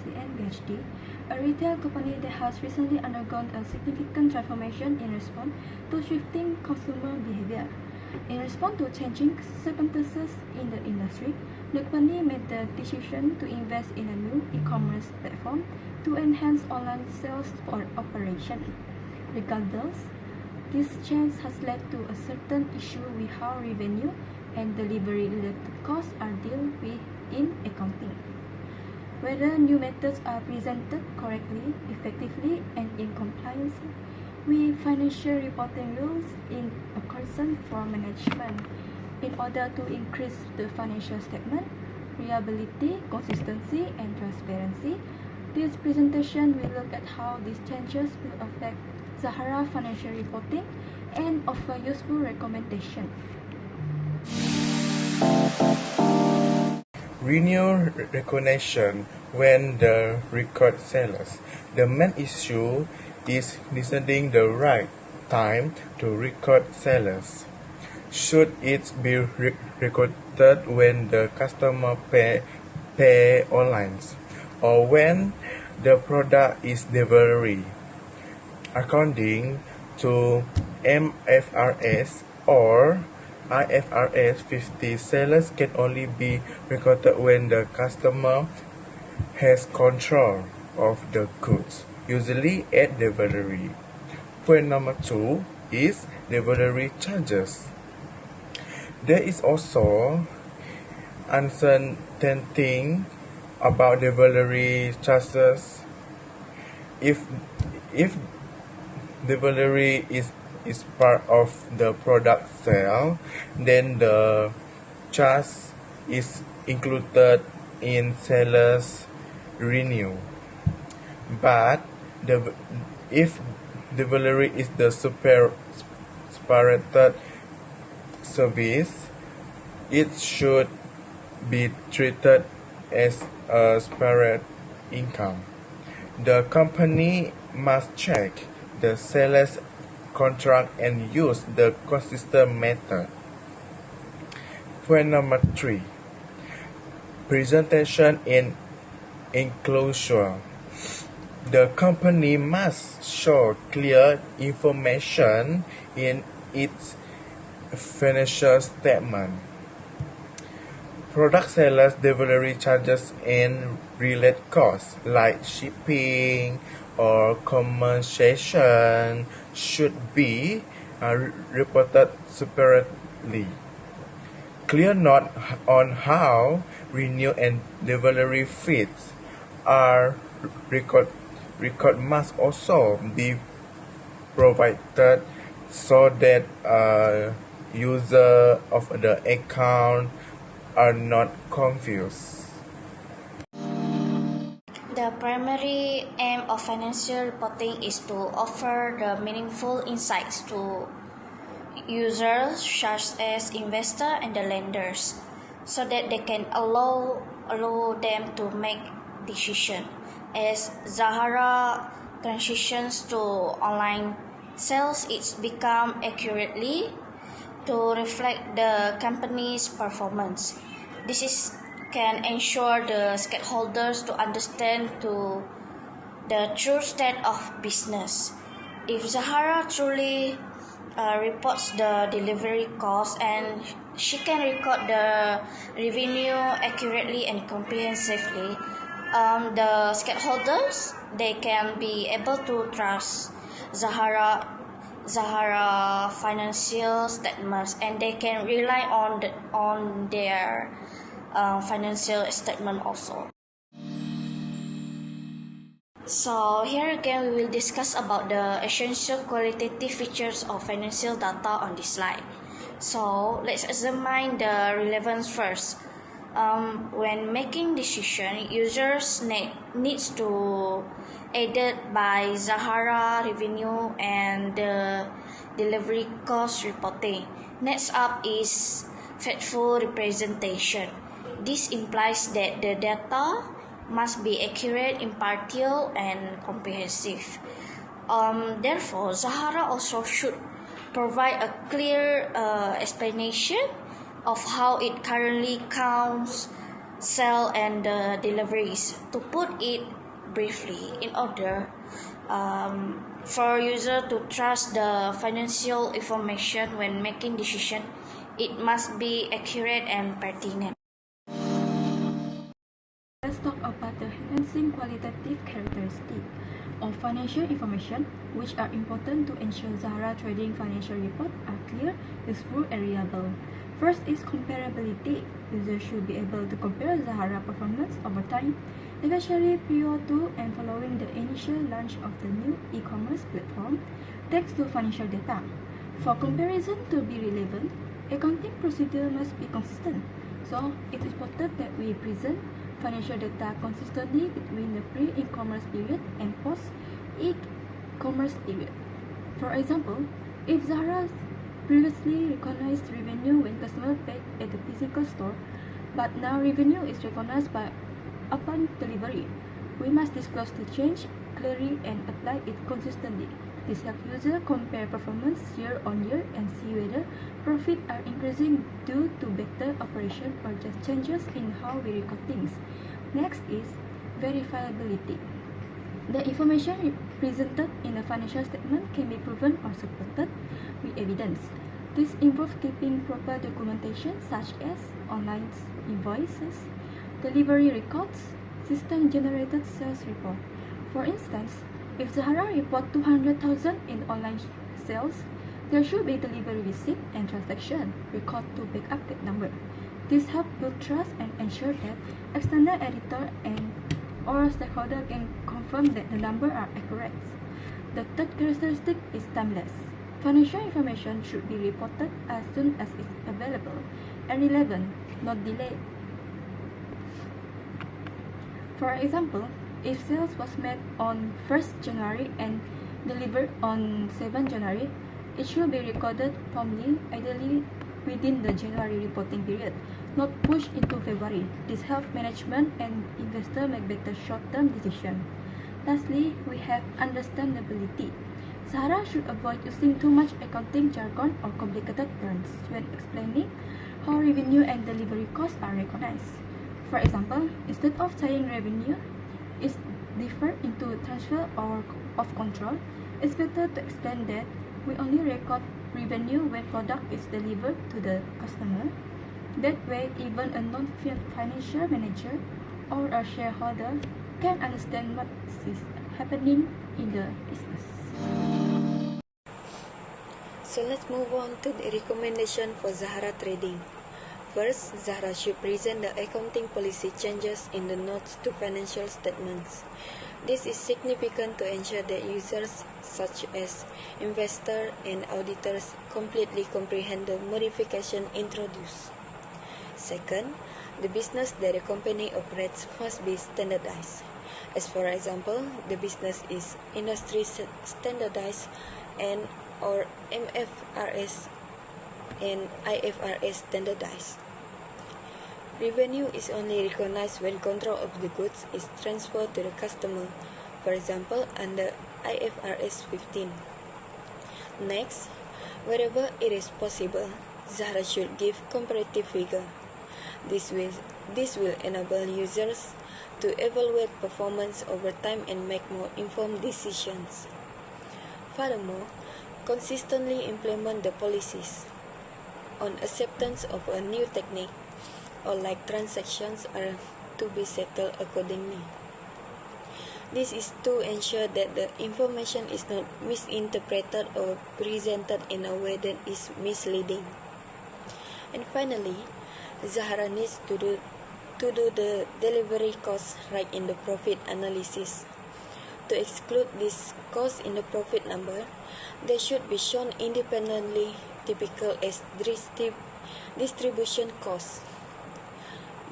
BSc and PhD, a retail company that has recently undergone a significant transformation in response to shifting consumer behavior. In response to changing circumstances in the industry, the company made the decision to invest in a new e-commerce platform to enhance online sales operation. Regardless, this change has led to a certain issue with how revenue and delivery-related costs are dealt with in accounting. Whether new methods are presented correctly, effectively, and in compliance with financial reporting rules is a concern for management. In order to increase the financial statement, reliability, consistency, and transparency, this presentation will look at how these changes will affect Zahara financial reporting and offer useful recommendations. Renew recognition when the record sellers. The main issue is deciding the right time to record sellers. Should it be recorded when the customer pay online or when the product is delivered? According to MFRS or IFRS 50, sellers can only be recorded when the customer has control of the goods, usually at delivery. Point number 2 is delivery charges. There is also uncertainty about delivery charges. If delivery is part of the product sale, then the charge is included in seller's revenue. But if delivery is the separated service, it should be treated as a separate income. The company must check the seller's contract and use the consistent method. Point number 3. Presentation and enclosure. The company must show clear information in its financial statement. Product sellers' delivery charges and related costs like shipping or compensation should be reported separately. Clear note on how renew and delivery fees are record must also be provided so that users of the account are not confused. The primary aim of financial reporting is to offer the meaningful insights to users such as investors and the lenders so that they can allow them to make decisions. As Zahara transitions to online sales, it's become accurately to reflect the company's performance. This can ensure the stakeholders to understand the true state of business. If Zahara truly reports the delivery cost and she can record the revenue accurately and comprehensively, the stakeholders, they can be able to trust Zahara financial statements, and they can rely on their financial statement also. So here again we will discuss about the essential qualitative features of financial data on this slide. So let's examine the relevance first. When making decision, users needs to aided by Zahara revenue and the delivery cost reporting. Next up is faithful representation. This implies that the data must be accurate, impartial, and comprehensive. Therefore, Zahara also should provide a clear explanation of how it currently counts sale and the deliveries. To put it briefly, in order for user to trust the financial information when making decision, it must be accurate and pertinent. Let's talk about the enhancing qualitative characteristics of financial information, which are important to ensure Zahara Trading financial reports are clear, useful, and reliable. First is comparability. Users should be able to compare Zahara performance over time, especially prior to and following the initial launch of the new e-commerce platform, thanks to financial data. For comparison to be relevant, accounting procedure must be consistent. So, it is important that we present financial data consistently between the pre-e-commerce period and post-e-commerce period. For example, if Zahara previously recognized revenue when customers paid at the physical store, but now revenue is recognized upon delivery, we must disclose the change clearly and apply it consistently. This helps users compare performance year on year and see whether profits are increasing due to better operation or just changes in how we record things. Next is verifiability. The information presented in a financial statement can be proven or supported with evidence. This involves keeping proper documentation such as online invoices, delivery records, system-generated sales report. For instance, if Zahara report 200,000 in online sales, there should be delivery receipt and transaction record to back up that number. This helps build trust and ensure that external editor and or stakeholder can confirm that the numbers are accurate. The third characteristic is timeless. Financial information should be reported as soon as it's available and relevant, not delayed. For example, if sales was made on 1st January and delivered on 7th January, it should be recorded promptly, ideally within the January reporting period, not pushed into February. This helps management and investor make better short-term decisions. Lastly, we have understandability. Zahara should avoid using too much accounting jargon or complicated terms when explaining how revenue and delivery costs are recognized. For example, instead of saying revenue is differed into transfer or of control, it's better to explain that we only record revenue when product is delivered to the customer. That way, even a non-financial manager or a shareholder can understand what is happening in the business. So let's move on to the recommendation for Zahara Trading. First, Zahara should present the accounting policy changes in the notes to financial statements. This is significant to ensure that users such as investors and auditors completely comprehend the modification introduced. Second, the business that a company operates must be standardized. As for example, the business is industry standardized and or MFRS and IFRS standardized. Revenue is only recognized when control of the goods is transferred to the customer, for example under IFRS 15. Next, wherever it is possible, Zahara should give comparative figure. This will enable users to evaluate performance over time and make more informed decisions. Furthermore, consistently implement the policies on acceptance of a new technique or like transactions are to be settled accordingly. This is to ensure that the information is not misinterpreted or presented in a way that is misleading. And finally, Zahara needs to do the delivery costs right in the profit analysis. To exclude this cost in the profit number, they should be shown independently, typical as distribution costs.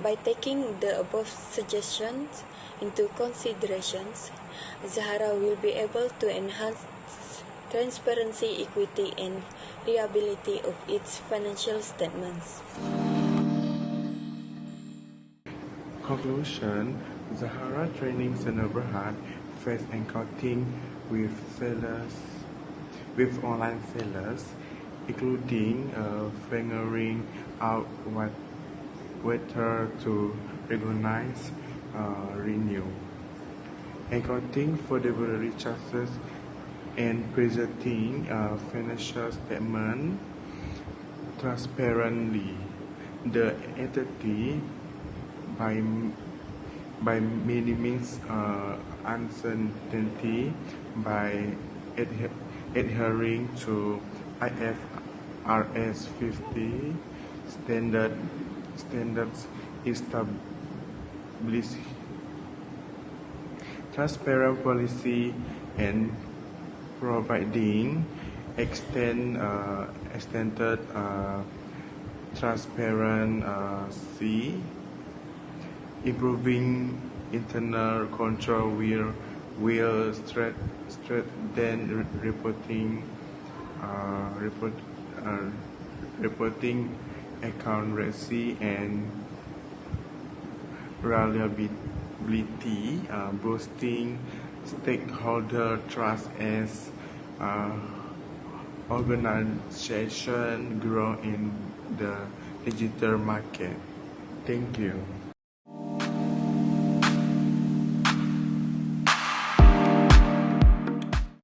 By taking the above suggestions into considerations, Zahara will be able to enhance transparency, equity, and reliability of its financial statements. Conclusion: Zahara Trading Center Berhad face encountering with online sellers, including figuring out whether to recognize, renew. Accounting for the resources and presenting financial statement transparently. The entity by minimizing uncertainty by adhering to IFRS 50 standards establish transparent policy and providing extended transparency, improving internal control will strengthen reporting accuracy and reliability, boosting stakeholder trust as organization grow in the digital market. Thank you.